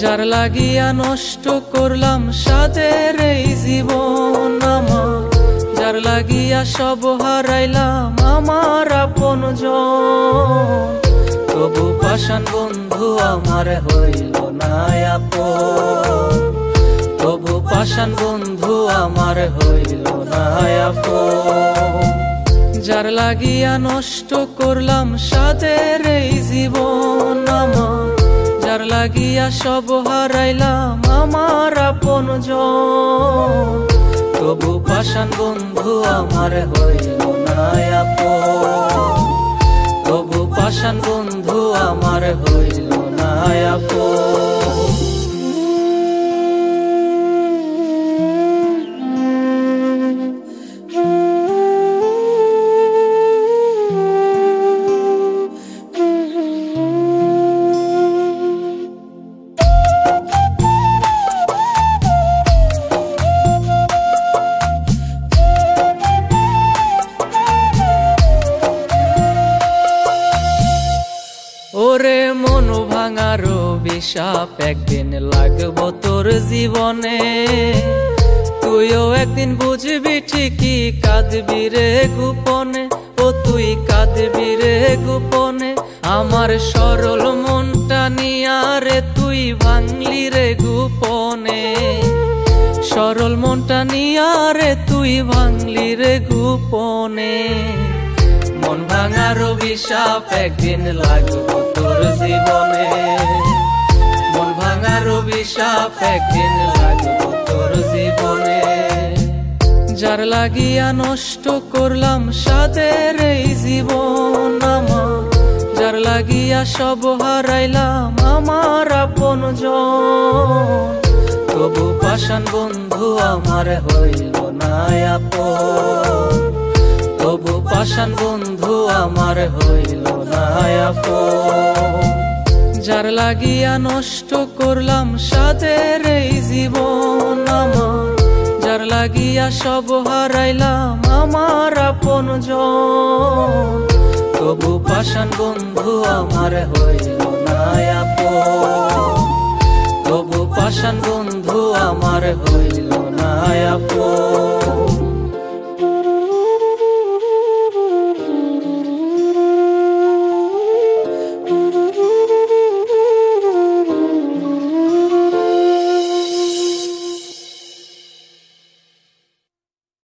যার লাগিয়া নষ্ট করলাম সাদের এই জীবন আমার, যার লাগিয়া সব হারাইলাম আমার আপনজন, তবু পাষাণ বন্ধু আমার হইল না আপন, তবু পাষাণ বন্ধু আমার হইল না আপন। যার লাগিয়া নষ্ট করলাম সাদের এই জীবন আমার, যার লাগিয়া সব হারাইলাম আমার আপনজন, তবু পাষাণ বন্ধু আমার হইল না আপন, তবু পাষাণ বন্ধু আমার হইল না আপন। ওরে মন ভাঙার অভিশাপ একদিন লাগবো তোর জীবনে, তুইও একদিন বুঝবি ঠিকই কাঁদবি রে গোপনে, ও তুই কাঁদবি রে গোপনে। আমার সরল মনটা নিয়া রে তুই ভাঙলি রে গোপনে, সরল মনটা নিয়া রে তুই ভাঙলি রে গোপনে। মন ভাঙার অভিশাপ একদিন লাগবো তোর জীবনে, মন ভাঙার অভিশাপ একদিন লাগবো তোর জীবনে। যার লাগিয়া নষ্ট করলাম সাদের এই জীবন আমার, যার লাগিয়া সব হারাইলাম আমার আপনজন, তবু পাষাণ বন্ধু আমার হইল না আপন, তবু পাষাণ বন্ধু আমার হইল না আপন। যার লাগিয়া নষ্ট করলাম সাদের এই জীবন আমার, যার লাগিয়া সব হারাইলাম আমার আপনজন, তবু পাষাণ বন্ধু আমার হইল না আপন, তবু পাষাণ বন্ধু আমার হইল না আপন।